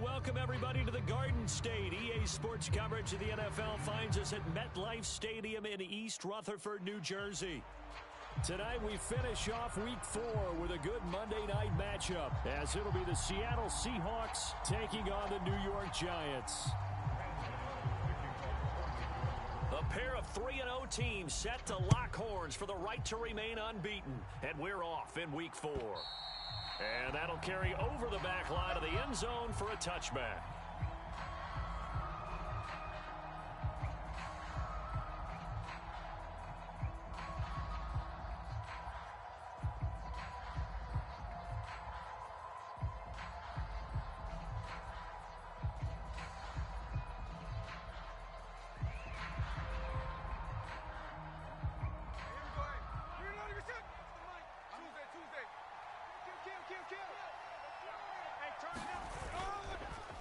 welcome everybody to the Garden State. EA Sports coverage of the NFL finds us at MetLife Stadium in East Rutherford, New Jersey. Tonight we finish off Week 4 with a good Monday night matchup, as it'll be the Seattle Seahawks taking on the New York Giants. A pair of 3-0 teams set to lock horns for the right to remain unbeaten, and we're off in Week 4. And that'll carry over the back line of the end zone for a touchback.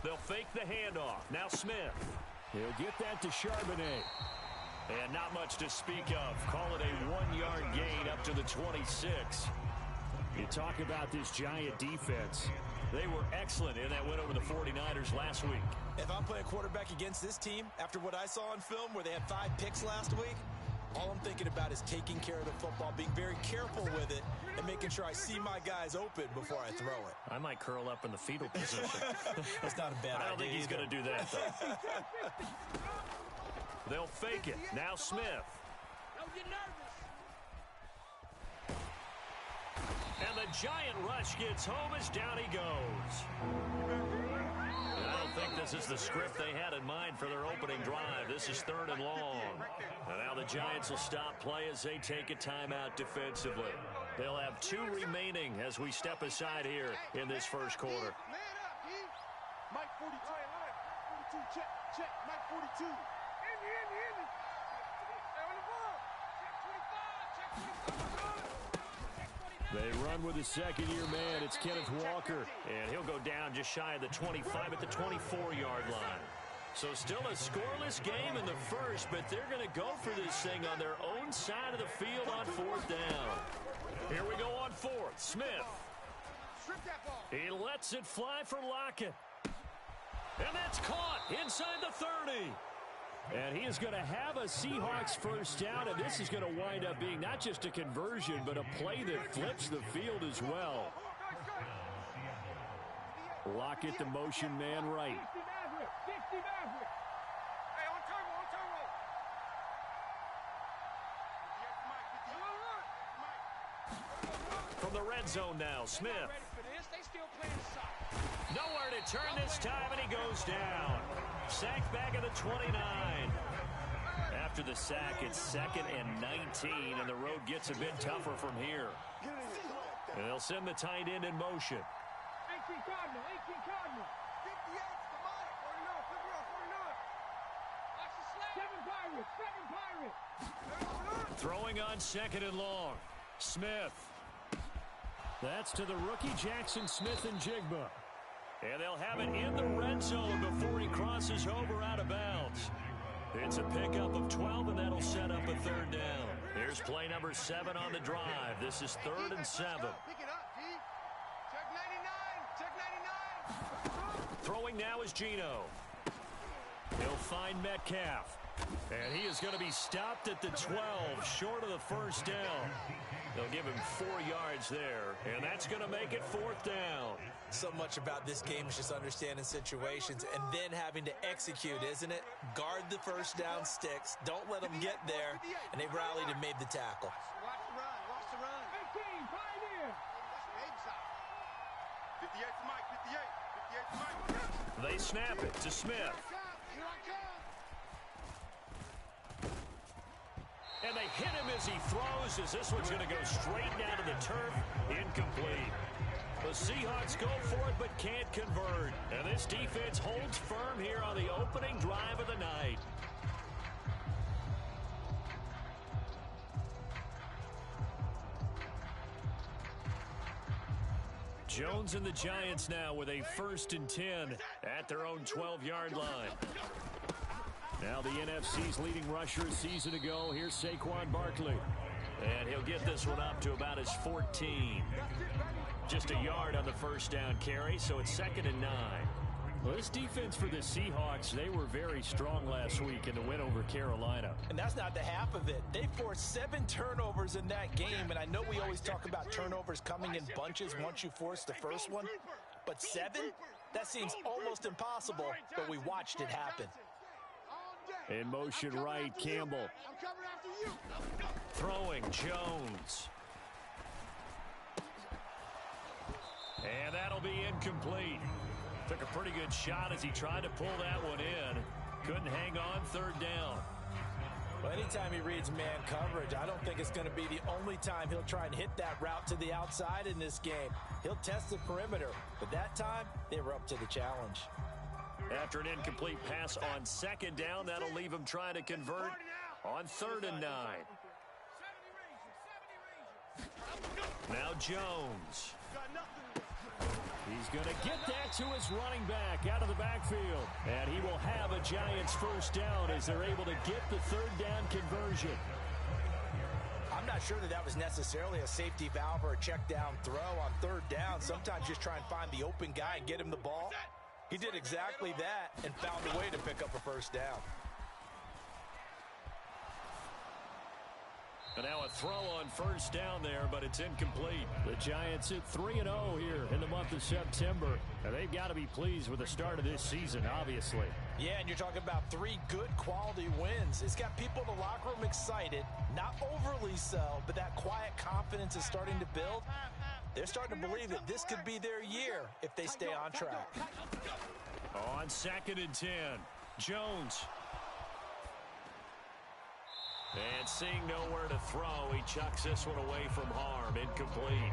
They'll fake the handoff. Now Smith. He'll get that to Charbonnet. And not much to speak of. Call it a 1-yard gain up to the 26. You talk about this Giant defense. They were excellent in that win over the 49ers last week. If I'm playing quarterback against this team, after what I saw on film where they had 5 picks last week, all I'm thinking about is taking care of the football, being very careful with it, and making sure I see my guys open before I throw it. I might curl up in the fetal position. That's not a bad idea. I don't think he's going to do that, though. They'll fake it. Now Smith. Don't get nervous. And the Giant rush gets home as down he goes. And I don't think this is the script they had in mind for their opening drive. This is 3rd and long. And now the Giants will stop play as they take a timeout defensively. They'll have 2 remaining as we step aside here in this first quarter. Man up, D. Mike 42. 42, check. Mike 42. Andy. Hey, on the ball. Check 25. They run with the second-year man. It's Kenneth Walker. And he'll go down just shy of the 25 at the 24-yard line. So still a scoreless game in the first, but they're going to go for this thing on their own side of the field on 4th down. Here we go on 4th. Smith. He lets it fly for Lockett. And that's caught inside the 30. And he is going to have a Seahawks first down, and this is going to wind up being not just a conversion, but a play that flips the field as well. Lockett, the motion man right. From the red zone now, Smith. Nowhere to turn this time, and he goes down. Sacked back at the 29. After the sack, it's 2nd and 19, and the road gets a bit tougher from here. And they'll send the tight end in motion. 18 Cardinal. 58, come on. 49. Watch the slab. 7 Pirates. Throwing on 2nd and long. Smith. That's to the rookie Jackson Smith-Njigba. And they'll have it in the red zone before he crosses over out of bounds. It's a pickup of 12, and that'll set up a 3rd down. Here's play number 7 on the drive. This is 3rd and 7. Pick it up, D. Check 99. Throwing now is Geno. He'll find Metcalf. And he is going to be stopped at the 12, short of the first down. They'll give him 4 yards there, and that's going to make it 4th down. So much about this game is just understanding situations and then having to execute, isn't it? Guard the first down sticks. Don't let them get there, and they rallied and made the tackle. Watch the run. 18, Pioneer. 58 to Mike, 58 to Mike. They snap it to Smith. Here I come. And they hit him as he throws, as this one's going to go straight down to the turf. Incomplete. The Seahawks go for it but can't convert. And this defense holds firm here on the opening drive of the night. Jones and the Giants now with a 1st and 10 at their own 12-yard line. Now the NFC's leading rusher a season ago. Here's Saquon Barkley. And he'll get this one up to about his 14. Just a yard on the first down carry, so it's 2nd and 9. Well, this defense for the Seahawks, they were very strong last week in the win over Carolina. And that's not the half of it. They forced 7 turnovers in that game, and I know we always talk about turnovers coming in bunches once you force the first one, but 7? That seems almost impossible, but we watched it happen. In motion right, Campbell. Throwing, Jones. And that'll be incomplete. Took a pretty good shot as he tried to pull that one in. Couldn't hang on, third down. Well, anytime he reads man coverage, I don't think it's going to be the only time he'll try and hit that route to the outside in this game. He'll test the perimeter, but that time, they were up to the challenge. After an incomplete pass on second down, that'll leave him trying to convert on 3rd and 9. Now Jones. He's going to get that to his running back out of the backfield. And he will have a Giants first down as they're able to get the 3rd down conversion. I'm not sure that was necessarily a safety valve or a check down throw on 3rd down. Sometimes just try and find the open guy and get him the ball. He did exactly that and found a way to pick up a first down. And now a throw on 1st down there, but it's incomplete. The Giants hit 3-0 here in the month of September. And they've got to be pleased with the start of this season, obviously. Yeah, and you're talking about 3 good quality wins. It's got people in the locker room excited, not overly so, but that quiet confidence is starting to build. They're starting to believe that this could be their year if they stay on track. On 2nd and 10, Jones. And seeing nowhere to throw, he chucks this one away from harm. Incomplete.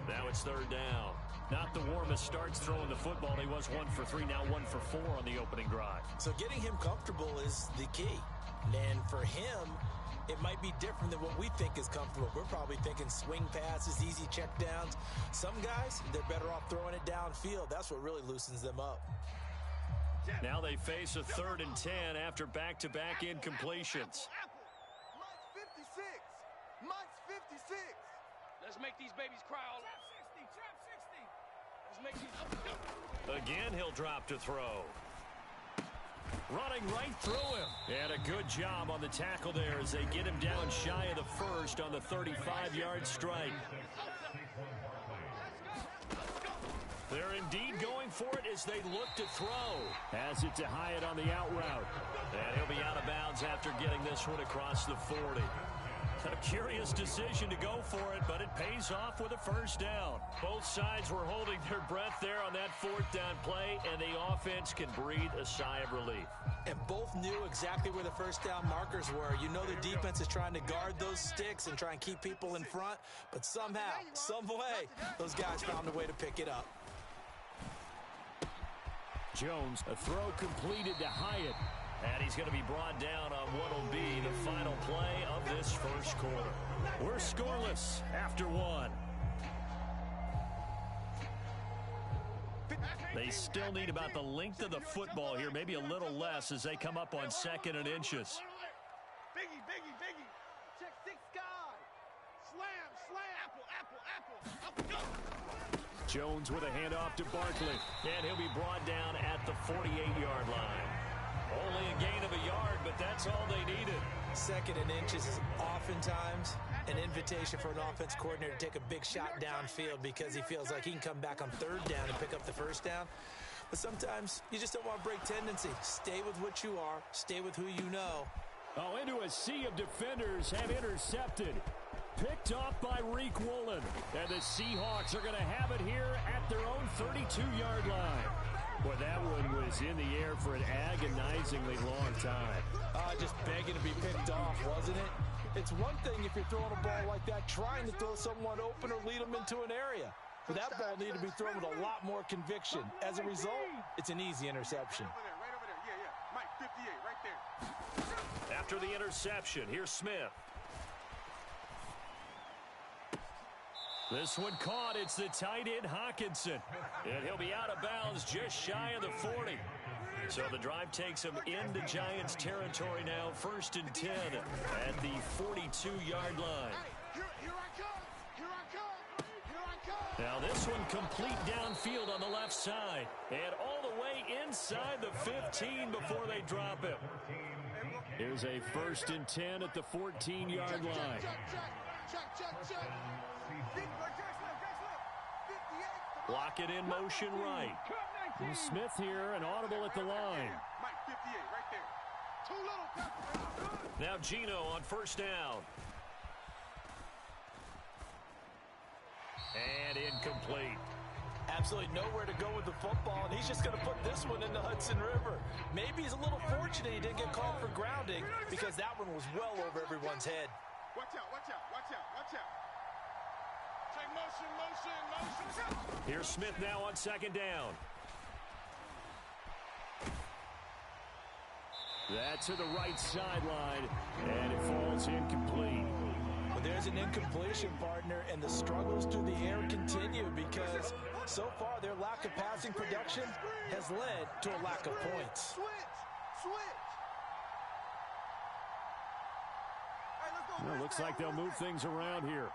Now it's 3rd down. Not the warmest starts throwing the football. He was 1 for 3, now 1 for 4 on the opening drive. So getting him comfortable is the key. And for him, it might be different than what we think is comfortable. We're probably thinking swing passes, easy check downs. Some guys, they're better off throwing it downfield. That's what really loosens them up. Now they face a 3rd and 10 after back-to-back incompletions. Mike's 56. Let's make these babies cry all Let's make these. Again, he'll drop to throw. Running right through him. And a good job on the tackle there as they get him down shy of the 1st on the 35-yard strike. They're indeed going for it as they look to throw. Has it to Hyatt on the out route. And he'll be out of bounds after getting this one across the 40. A curious decision to go for it, but it pays off with a first down. Both sides were holding their breath there on that 4th down play, and the offense can breathe a sigh of relief. And both knew exactly where the first down markers were. You know the defense is trying to guard those sticks and try and keep people in front, but somehow, some way, those guys found a way to pick it up. Jones, a throw completed to Hyatt. And he's going to be brought down on what will be the final play of this first quarter. We're scoreless after 1. They still need about the length of the football here, maybe a little less as they come up on 2nd and inches. Biggie. Check 6 guy. Slam. Apple. Jones with a handoff to Barkley. And he'll be brought down at the 48-yard line. Only a gain of a yard, but that's all they needed. 2nd and inches is oftentimes an invitation for an offense coordinator to take a big shot downfield because he feels like he can come back on 3rd down and pick up the first down. But sometimes you just don't want to break tendency. Stay with what you are. Stay with who you know. Oh, into a sea of defenders have intercepted. Picked off by Reek Woolen. And the Seahawks are going to have it here at their own 32-yard line. Well, that one was in the air for an agonizingly long time. Just begging to be picked off, wasn't it? It's one thing if you're throwing a ball like that, trying to throw someone open or lead them into an area. But that ball needed to be thrown with a lot more conviction. As a result, it's an easy interception. Right over there. Yeah. Mike 58, right there. After the interception, here's Smith. This one caught. It's the tight end, Hawkinson. And he'll be out of bounds just shy of the 40. So the drive takes him into Giants territory now. 1st and 10 at the 42-yard line. Here I come. Now this this one complete downfield on the left side. And all the way inside the 15 before they drop it. Here's a 1st and 10 at the 14-yard line. Block it in motion right. And Smith here, an audible at the line. Now Gino on 1st down. And incomplete. Absolutely nowhere to go with the football, and he's just going to put this one in the Hudson River. Maybe he's a little fortunate he didn't get called for grounding because that one was well over everyone's head. Watch out, watch out, watch out, watch out. Take motion, motion. Here's Smith now on 2nd down. That's to the right sideline, and it falls incomplete. Well, there's an incompletion, partner, and the struggles through the air continue because so far their lack of passing production has led to a lack of points. Well, looks like they'll move things around here.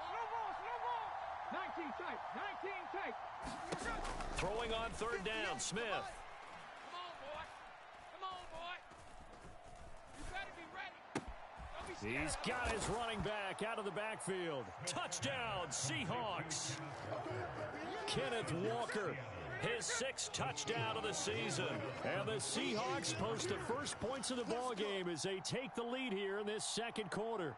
Slow ball. 19 tight. 19 tight. Throwing on 3rd down, Smith. He's got his running back out of the backfield. Touchdown, Seahawks. Kenneth Walker, his 6th touchdown of the season. And the Seahawks post the first points of the ball game as they take the lead here in this 2nd quarter.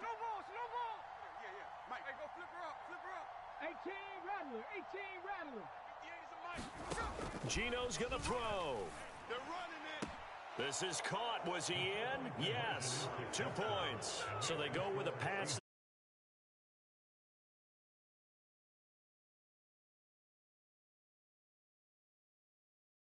Slow ball. Mike, hey, go flip her up. 18 Rattler. 18 Rattler. Gino's going to throw. They're running it. This is caught. Was he in? Yes. 2 points. So they go with a pass.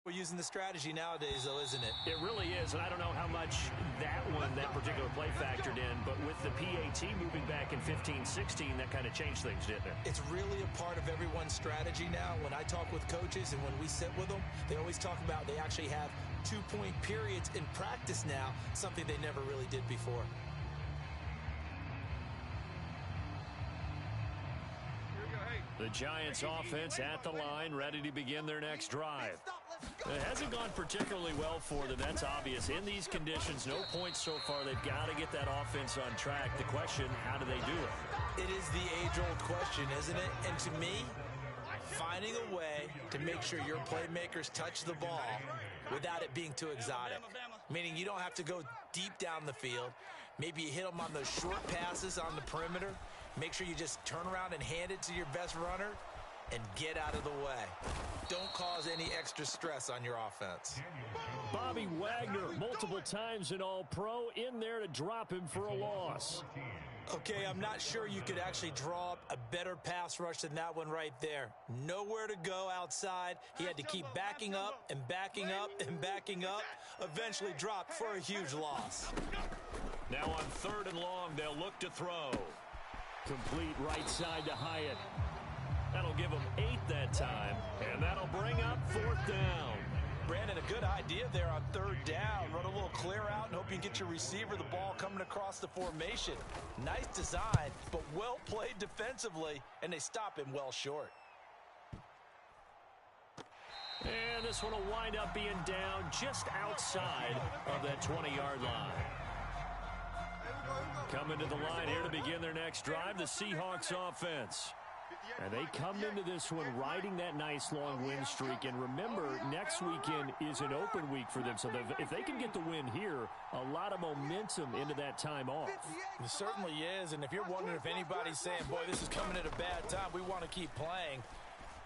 We're using the strategy nowadays, though, isn't it? It really is, and I don't know how much that particular play factored in, but with the PAT moving back in 15-16, that kind of changed things, didn't it? It's really a part of everyone's strategy now. When I talk with coaches and when we sit with them, they always talk about they actually have 2-point periods in practice now, something they never really did before. The Giants offense at the line, ready to begin their next drive. It hasn't gone particularly well for them, that's obvious. In these conditions, no points so far. They've got to get that offense on track. The question, how do they do it? It is the age-old question, isn't it? And to me, finding a way to make sure your playmakers touch the ball without it being too exotic. Meaning you don't have to go deep down the field. Maybe you hit them on those short passes on the perimeter. Make sure you just turn around and hand it to your best runner and get out of the way. Don't cause any extra stress on your offense. Bobby Wagner, multiple times an All-Pro, in there to drop him for a loss. Okay, I'm not sure you could actually draw up a better pass rush than that one right there. Nowhere to go outside. He had to keep backing up and backing up and backing up. Eventually dropped for a huge loss. Now on 3rd and long, they'll look to throw. Complete right side to Hyatt. That'll give him 8 that time, and that'll bring up 4th down. Brandon, a good idea there on 3rd down. Run a little clear out and hope you can get your receiver the ball coming across the formation. Nice design, but well played defensively, and they stop him well short. And this one will wind up being down just outside of that 20-yard line. Coming to the line here to begin their next drive, the Seahawks offense. And they come into this one riding that nice long win streak. And remember, next weekend is an open week for them. So if they can get the win here, a lot of momentum into that time off. It certainly is. And if you're wondering if anybody's saying, boy, this is coming at a bad time, we want to keep playing,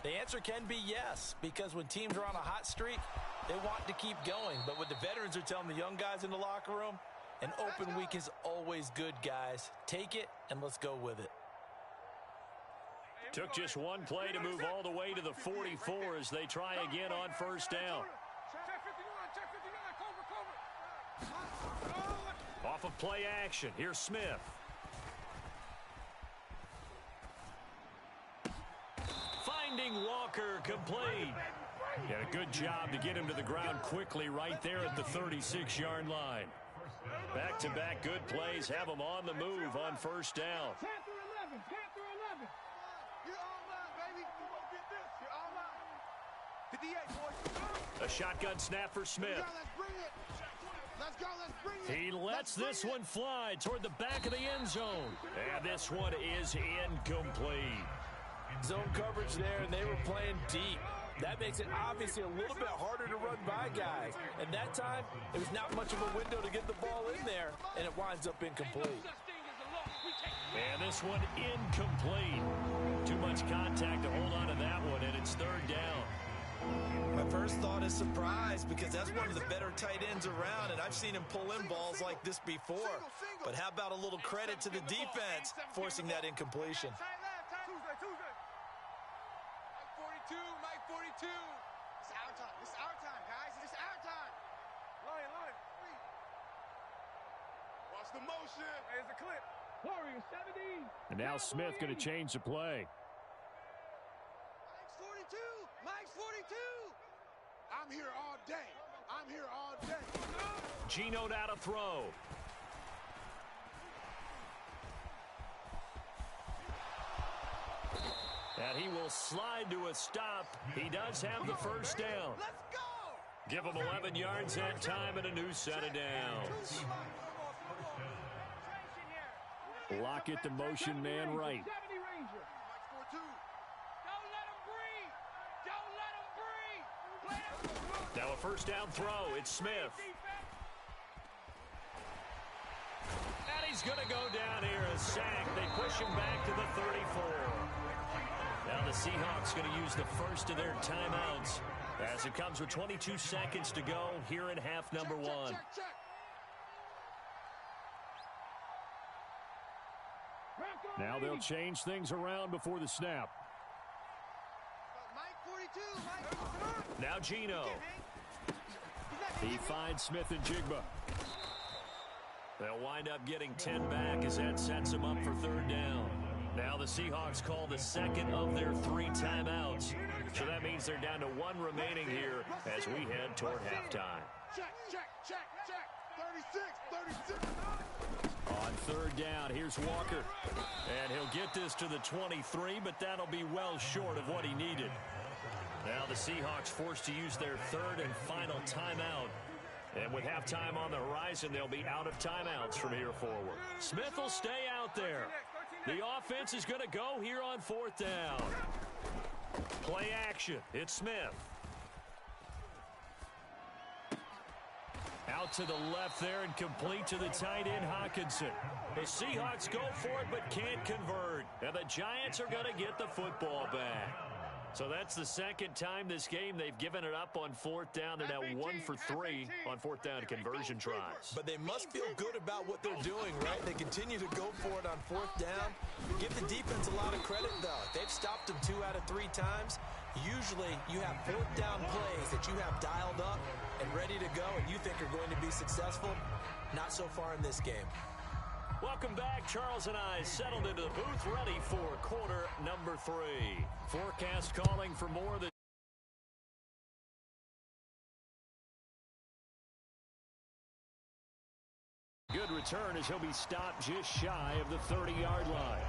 the answer can be yes. Because when teams are on a hot streak, they want to keep going. But what the veterans are telling the young guys in the locker room, an open week is always good, guys. Take it, and let's go with it. Took just one play to move all the way to the 44 as they try again on 1st down. Off of play action, here's Smith. Finding Walker complete. And a good job to get him to the ground quickly right there at the 36-yard line. Back-to-back good plays have them on the move on 1st down. A shotgun snap for Smith. He lets this one fly toward the back of the end zone. And this one is incomplete. Zone coverage there, and they were playing deep. That makes it obviously a little bit harder to run by guys. And that time, it was not much of a window to get the ball in there, and it winds up incomplete. And this one incomplete. Too much contact to hold on to that one, and it's third down. My first thought is surprise, because that's one of the better tight ends around, and I've seen him pull in balls like this before. But how about a little credit to the defense forcing that incompletion? Mike 42. It's our time. It's our time, guys. It's our time. Lion. Watch the motion. There's a clip. Warrior 70. And now Smith going to change the play. Mike's 42. I'm here all day. Geno out to throw. And he will slide to a stop. He does have the first down. Let's go. Give him 11 yards that time and a new set of downs. Lockett, the motion man right. Now a first down throw. It's Smith. And he's going to go down here. A sack. They push him back to the 34. Now the Seahawks going to use the first of their timeouts as it comes with 22 seconds to go here in half number one. Now they'll change things around before the snap. Now Geno. He finds Smith and Jigba. They'll wind up getting 10 back as that sets him up for third down. Now the Seahawks call the second of their 3 timeouts. So that means they're down to 1 remaining here as we head toward halftime. Check. 36. On third down, here's Walker. And he'll get this to the 23, but that'll be well short of what he needed. Now the Seahawks forced to use their third and final timeout. And with halftime on the horizon, they'll be out of timeouts from here forward. Smith will stay out there. The offense is going to go here on fourth down. Play action. It's Smith. Out to the left there and complete to the tight end, Hockenson. The Seahawks go for it but can't convert. And the Giants are going to get the football back. So that's the second time this game they've given it up on fourth down. They're now 1 for 3 on fourth down conversion tries. But they must feel good about what they're doing, right? They continue to go for it on fourth down. Give the defense a lot of credit, though. They've stopped them 2 out of 3 times. Usually you have fourth down plays that you have dialed up and ready to go and you think are going to be successful. Not so far in this game. Welcome back. Charles and I settled into the booth, ready for quarter number 3. Forecast calling for more than good return as he'll be stopped just shy of the 30-yard line.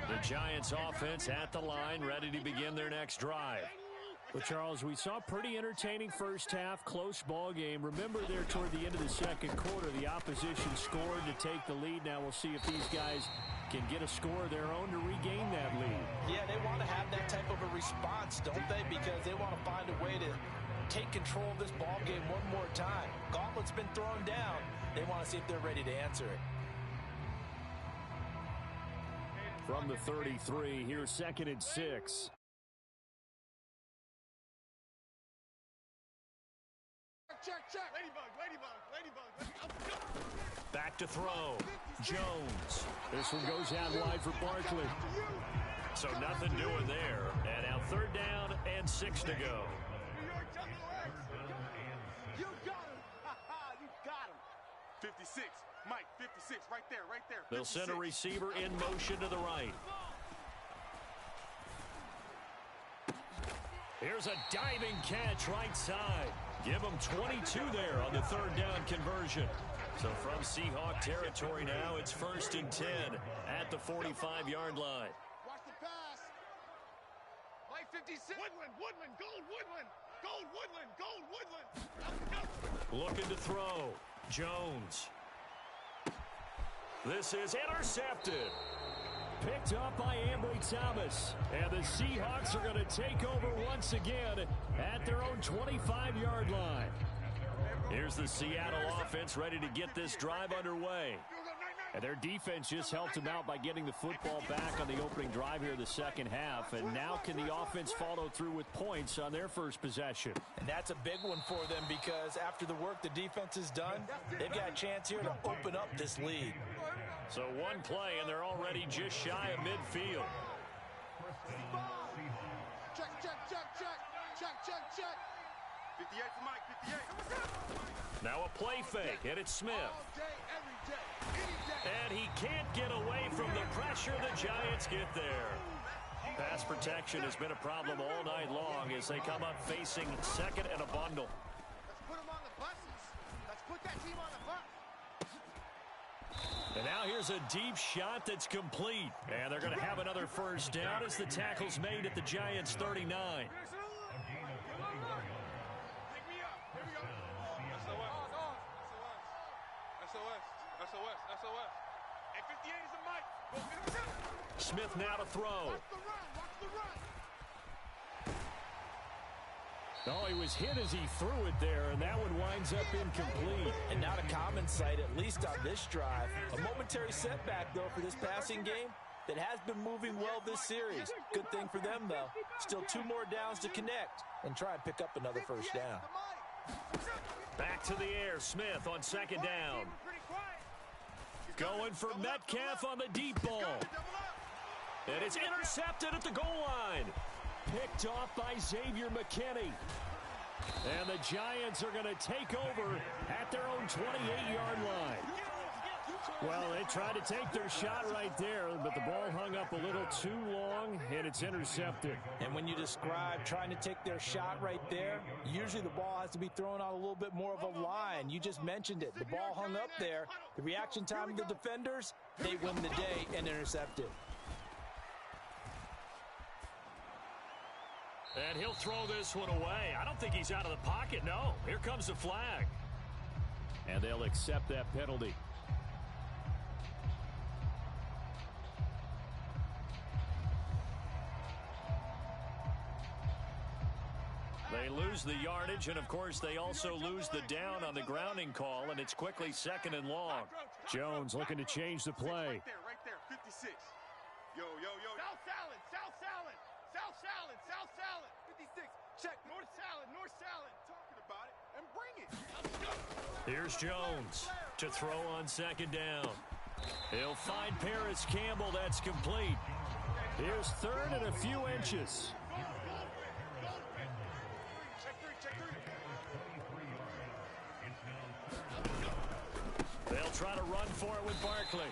The Giants offense at the line, ready to begin their next drive. Well, Charles, we saw pretty entertaining first half, close ball game. Remember there toward the end of the second quarter, the opposition scored to take the lead. Now we'll see if these guys can get a score of their own to regain that lead. Yeah, they want to have that type of a response, don't they? Because they want to find a way to take control of this ball game one more time. Gauntlet's been thrown down. They want to see if they're ready to answer it. From the 33, here's 2nd and 6. Check. Ladybug. Back to throw. Jones. This one goes out wide for Barkley. So nothing doing there. And now 3rd down and 6 to go. 56. Mike, 56. Right there, right there. 56. They'll send a receiver in motion to the right. Here's a diving catch right side. Give them 22 there on the third down conversion. So from Seahawk territory now, it's 1st and 10 at the 45-yard line. Watch the pass. Mike, 56. Woodland, gold, Woodland. Gold, Woodland, gold, Woodland. Looking to throw. Jones. This is intercepted. Picked up by Ambry Thomas. And the Seahawks are going to take over once again at their own 25-yard line. Here's the Seattle offense ready to get this drive underway. And their defense just helped them out by getting the football back on the opening drive here in the second half. And now can the offense follow through with points on their first possession? And that's a big one for them because after the work the defense has done, they've got a chance here to open up this lead. So one play, and they're already just shy of midfield. Check. 58 for Mike, 58. Now a play fake, and it's Smith. All day, every day, any day. And he can't get away from the pressure. The Giants get there. Pass protection has been a problem all night long as they come up facing second and a bundle. Let's put them on the buses. Let's put that team on the bus. And now here's a deep shot that's complete. And they're going to have another first down as the tackle's made at the Giants' 39. SOS. And 58 is a Mike. Smith now to throw. Watch the run. Oh, he was hit as he threw it there, and that one winds up incomplete. And not a common sight, at least on this drive. A momentary setback, though, for this passing game that has been moving well this series. Good thing for them, though. Still 2 more downs to connect and try and pick up another first down. Back to the air, Smith on second down. Going for Metcalf on the deep ball. And it's intercepted at the goal line. Picked off by Xavier McKinney. And the Giants are going to take over at their own 28-yard line. Well, they tried to take their shot right there, but the ball hung up a little too long, and it's intercepted. And when you describe trying to take their shot right there, usually the ball has to be thrown out a little bit more of a line. You just mentioned it. The ball hung up there. The reaction time of the defenders, they win the day and intercept it. And he'll throw this one away. I don't think he's out of the pocket, no. Here comes the flag. And they'll accept that penalty. They lose the yardage, and of course they also lose the down on the grounding call, and it's quickly second and long. Jones looking to change the play. Right there, 56. Yo. South salad. 56. Check. North salad. Talking about it, and bring it. Here's Jones to throw on second down. He'll find Paris Campbell. That's complete. Here's third and a few inches. They'll try to run for it with Barkley.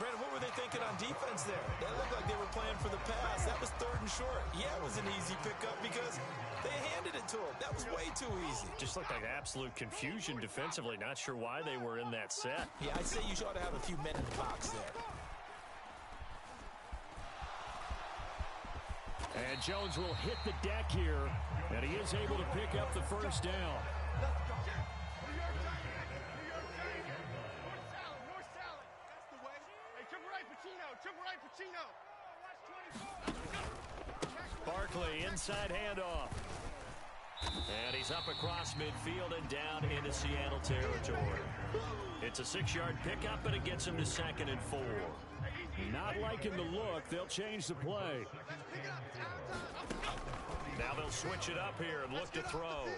Brandon, what were they thinking on defense there? That looked like they were playing for the pass. That was third and short. Yeah, it was an easy pickup because they handed it to him. That was way too easy. Just looked like absolute confusion defensively. Not sure why they were in that set. Yeah, I'd say you ought to have a few men in the box there. And Jones will hit the deck here, and he is able to pick up the first down. Barkley, inside handoff. And he's up across midfield and down into Seattle territory. It's a 6-yard pickup, and it gets him to second and 4. Not liking the look. They'll change the play. Now they'll switch it up here and look to throw.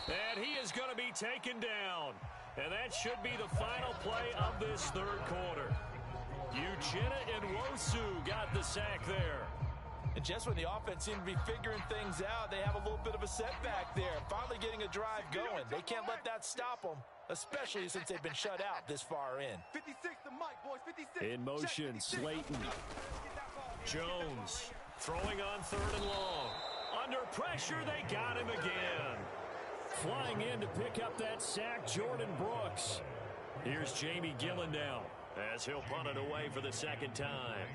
And he is going to be taken down. And that should be the final play of this third quarter. Uchenna Nwosu got the sack there. And just when the offense seemed to be figuring things out, they have a little bit of a setback there. Finally getting a drive going. They can't let that stop them, especially since they've been shut out this far in. 56 to Mike, boys. 56. In motion, Slayton. Jones throwing on 3rd and long. Under pressure, they got him again. Flying in to pick up that sack, Jordan Brooks. Here's Jamie Gillen now as he'll punt it away for the second time.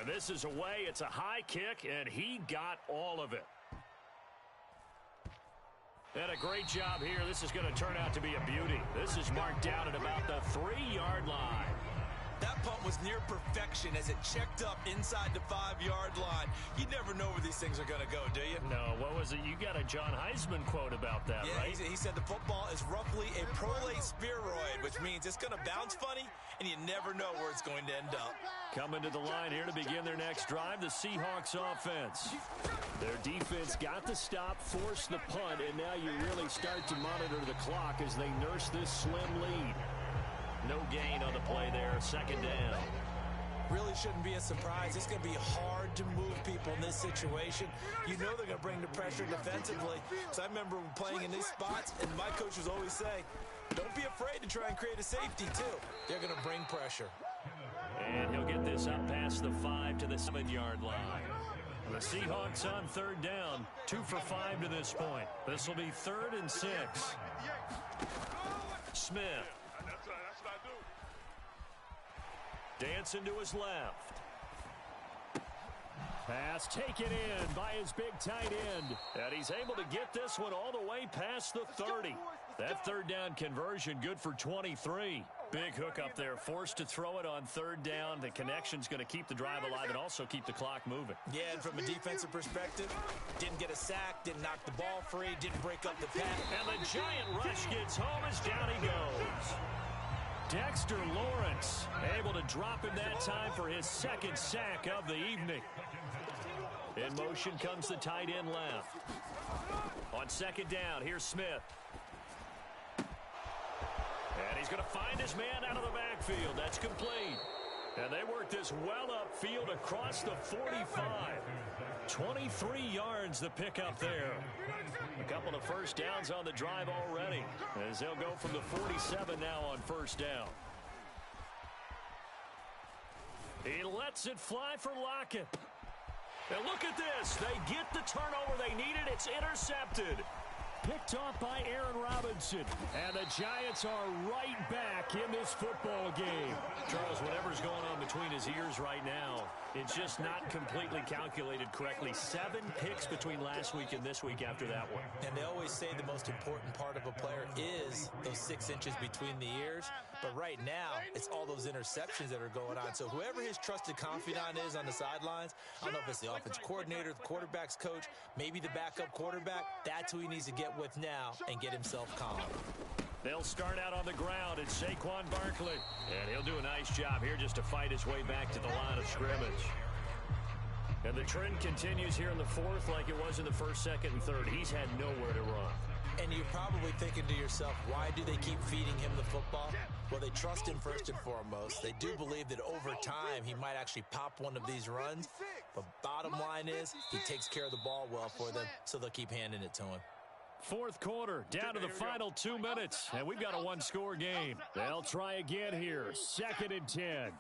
And this is away. It's a high kick, and he got all of it. And a great job here. This is going to turn out to be a beauty. This is marked down at about the 3-yard line. That punt was near perfection as it checked up inside the 5-yard line. You never know where these things are going to go, do you? No, what was it? You got a John Heisman quote about that, yeah, right? He said the football is roughly a prolate spheroid, which means it's going to bounce funny, and you never know where it's going to end up. Coming to the line here to begin their next drive, the Seahawks offense. Their defense got the stop, forced the punt, and now you really start to monitor the clock as they nurse this slim lead. No gain on the play there, second down. Really shouldn't be a surprise. It's going to be hard to move people in this situation. You know they're going to bring the pressure defensively. So I remember playing in these spots, and my coach was always saying, don't be afraid to try and create a safety, too. They're going to bring pressure. And he'll get this up past the 5 to the 7-yard line. The Seahawks on 3rd down, 2 for 5 to this point. This will be 3rd and 6. Smith. Dancing to his left. Pass taken in by his big tight end. And he's able to get this one all the way past the 30. That 3rd down conversion good for 23. Big hook up there, forced to throw it on 3rd down. The connection's going to keep the drive alive and also keep the clock moving. Yeah, and from a defensive perspective, didn't get a sack, didn't knock the ball free, didn't break up the pass. And the giant rush gets home as down he goes. Dexter Lawrence able to drop him that time for his 2nd sack of the evening. In motion comes the tight end left. On 2nd down, here's Smith. And he's going to find his man out of the backfield. That's complete. And they work this well upfield across the 45. 23 yards the pickup there. A couple of first downs on the drive already, as they'll go from the 47 now on 1st down. He lets it fly for Lockett. And look at this. They get the turnover they needed. It's intercepted. Picked off by Aaron Robinson. And the Giants are right back in this football game. Charles, whatever's going on between his ears right now, it's just not completely calculated correctly. 7 picks between last week and this week after that one. And they always say the most important part of a player is those 6 inches between the ears. But right now, it's all those interceptions that are going on. So whoever his trusted confidant is on the sidelines, I don't know if it's the offense coordinator, the quarterback's coach, maybe the backup quarterback, that's who he needs to get with now and get himself calm. They'll start out on the ground. It's Saquon Barkley. And he'll do a nice job here just to fight his way back to the line of scrimmage. And the trend continues here in the 4th like it was in the 1st, 2nd, and 3rd. He's had nowhere to run. And you're probably thinking to yourself, why do they keep feeding him the football? Well, they trust him first and foremost. They do believe that over time he might actually pop one of these runs. But bottom line is he takes care of the ball well for them, so they'll keep handing it to him. 4th quarter, down to the final 2 minutes, and we've got a 1-score game. They'll try again here, 2nd and 10.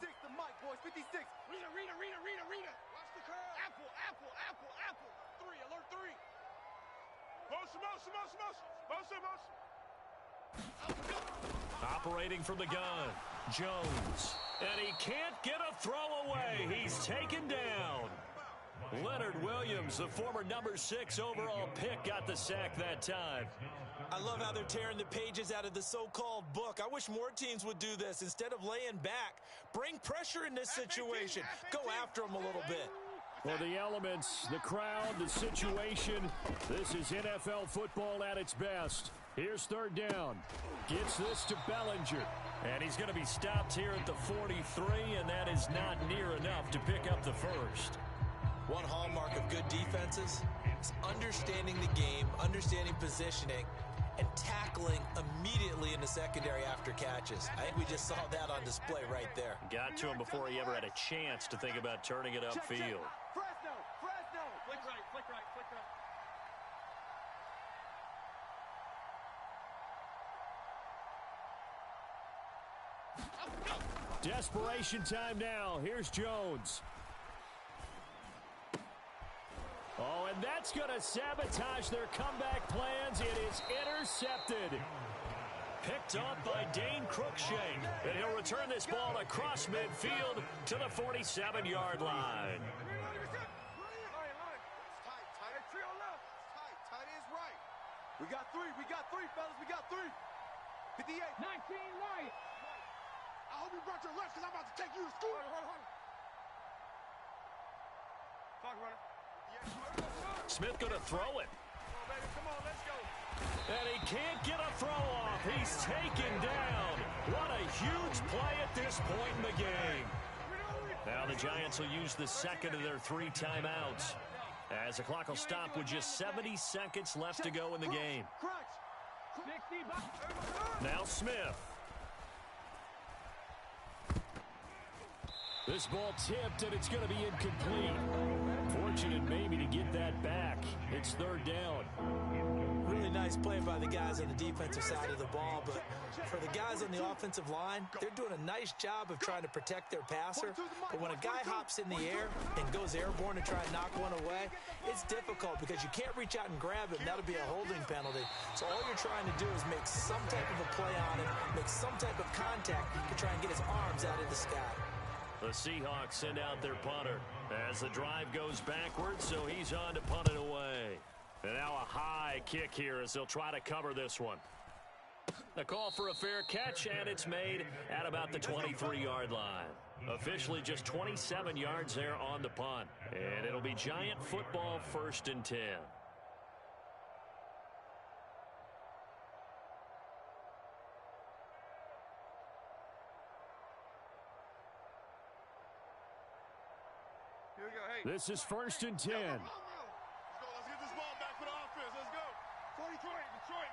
Operating from the gun, Jones, and he can't get a throw away. He's taken down. Leonard Williams, the former number 6 overall pick, got the sack that time. I love how they're tearing the pages out of the so-called book. I wish more teams would do this. Instead of laying back, bring pressure in this situation. Go after them a little bit. Well, the elements, the crowd, the situation, this is NFL football at its best. Here's 3rd down. Gets this to Bellinger. And he's going to be stopped here at the 43, and that is not near enough to pick up the first. One hallmark of good defenses is understanding the game, understanding positioning, and tackling immediately in the secondary after catches. I think we just saw that on display right there. Got to him before he ever had a chance to think about turning it upfield. Fresno, Fresno. Flick right, flick right, flick right. Desperation time now. Here's Jones. Oh, and that's going to sabotage their comeback plans. It is intercepted. Picked up by Dane Cruikshank. And he'll return this ball across midfield to the 47-yard line. We got three, fellas. We got three. 58. 19 right. I hope you brought your lunch because I'm about to take you to school. Hold on. Clock runner. Smith going to throw it. Come on, baby. Come on, let's go. And he can't get a throw off. He's taken down. What a huge play at this point in the game. Now the Giants will use the second of their 3 timeouts, as the clock will stop with just 70 seconds left to go in the game. Now Smith. This ball tipped, and it's going to be incomplete. Fortunate maybe to get that back. It's 3rd down. Really nice play by the guys on the defensive side of the ball, but for the guys on the offensive line, they're doing a nice job of trying to protect their passer. But when a guy hops in the air and goes airborne to try and knock one away, it's difficult because you can't reach out and grab it, and that'll be a holding penalty. So all you're trying to do is make some type of a play on it, make some type of contact to try and get his arms out of the sky. The Seahawks send out their punter as the drive goes backwards, so he's on to punt it away. And now a high kick here as they'll try to cover this one. The call for a fair catch, and it's made at about the 23-yard line. Officially just 27 yards there on the punt. And it'll be Giant football 1st and 10. This is 1st and 10. Let's get this ball back for the offense. Let's go. 43, Detroit.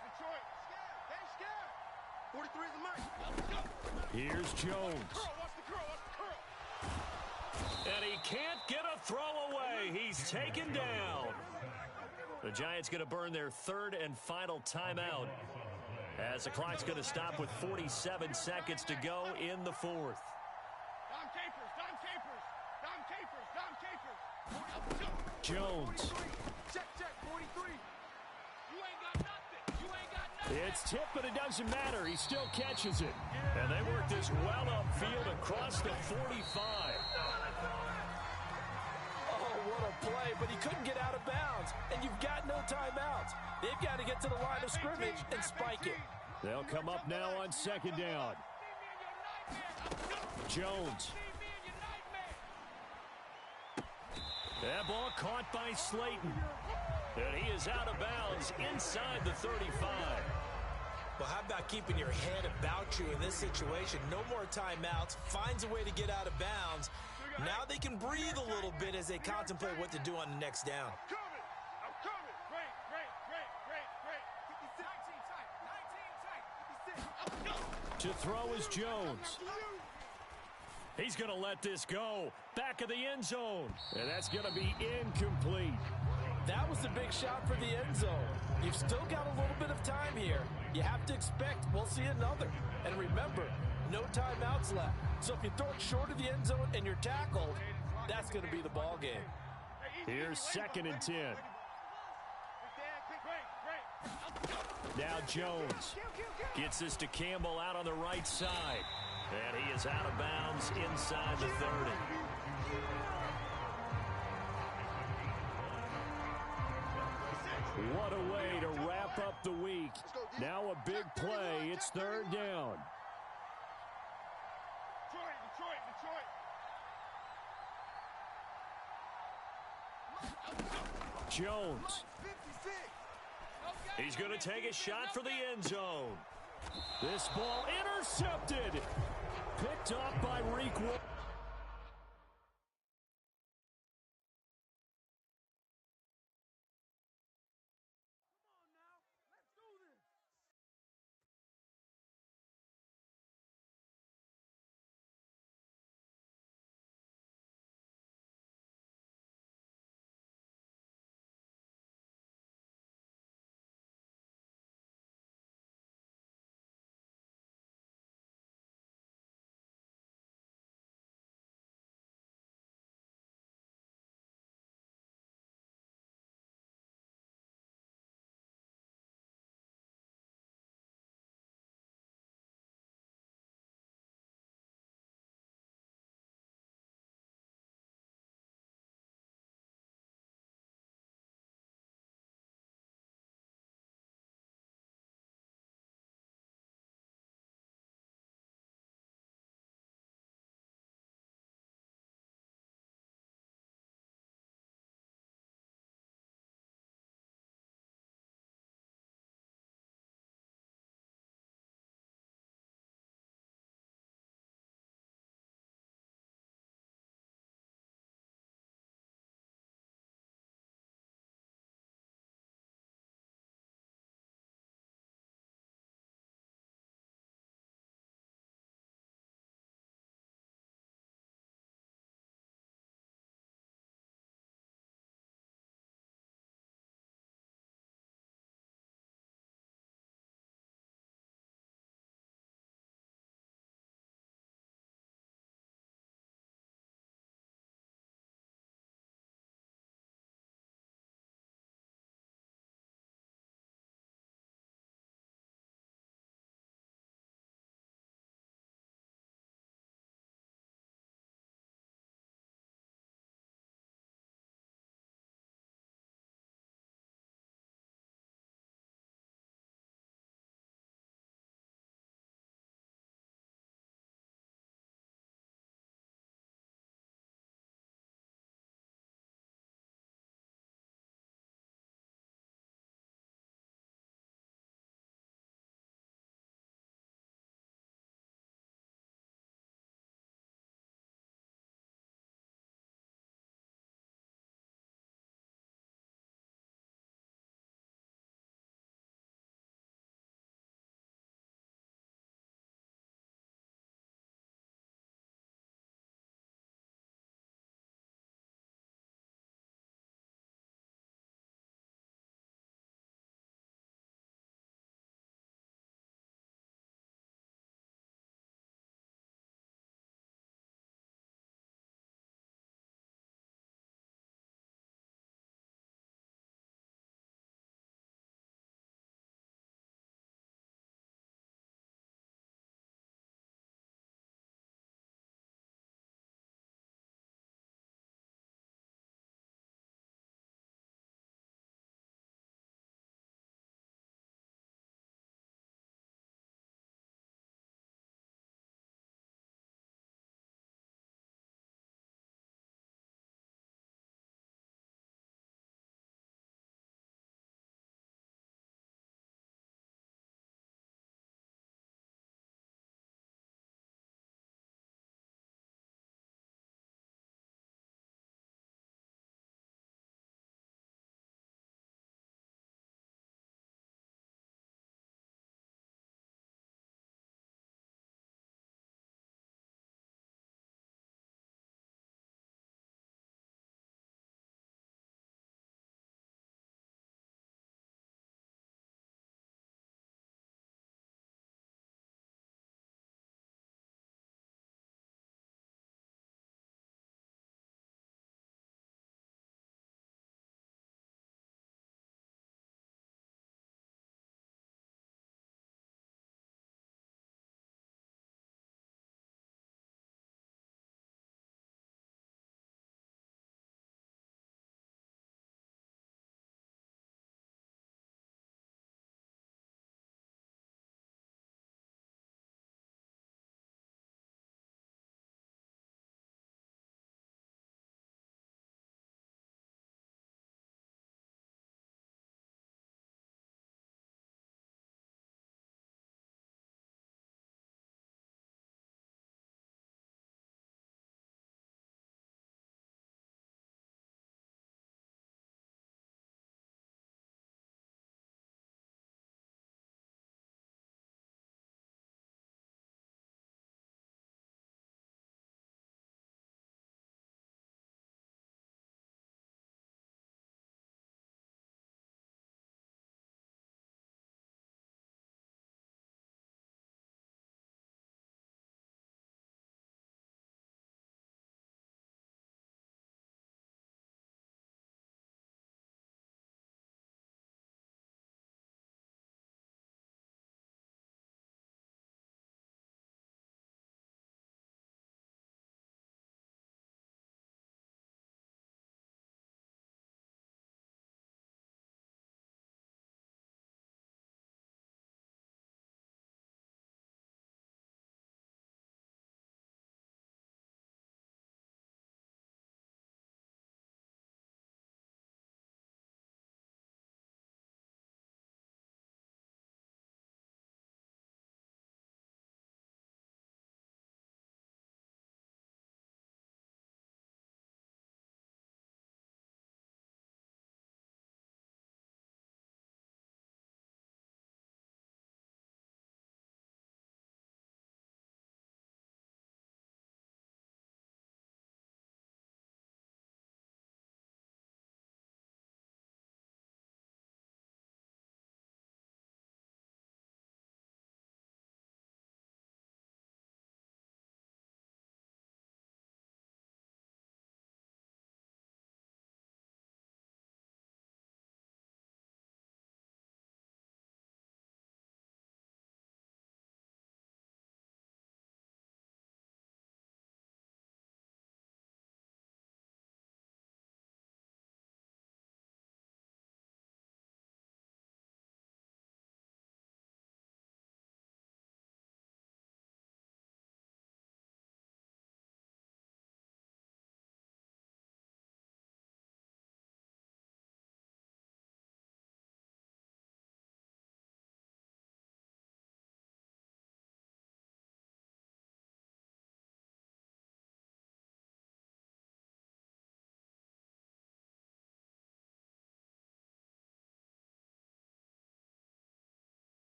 Scared. 43 is the mic. Here's Jones. Watch the curl. And he can't get a throw away. He's taken down. The Giants going to burn their 3rd and final timeout, as the clock's going to stop with 47 seconds to go in the 4th. Jones. Check, 43. You ain't got nothing. It's tipped, but it doesn't matter. He still catches it. And they work this well upfield across the 45. Oh, what a play, but he couldn't get out of bounds. And you've got no timeouts. They've got to get to the line of scrimmage and spike it. They'll come up now on 2nd down. Jones. That ball caught by Slayton. And he is out of bounds inside the 35. Well, how about keeping your head about you in this situation? No more timeouts. Finds a way to get out of bounds. Now they can breathe a little bit as they contemplate what to do on the next down. I'm coming. Great. 19 tight. To throw is Jones. He's going to let this go. Back of the end zone. And that's going to be incomplete. That was the big shot for the end zone. You've still got a little bit of time here. You have to expect we'll see another. And remember, no timeouts left. So if you throw it short of the end zone and you're tackled, that's going to be the ball game. Here's 2nd and 10. Now Jones gets this to Campbell out on the right side. And he is out of bounds inside the 30. What a way to wrap up the week. Now a big play. It's 3rd down. Detroit. Jones. He's going to take a shot for the end zone. This ball intercepted. Picked up by Reek.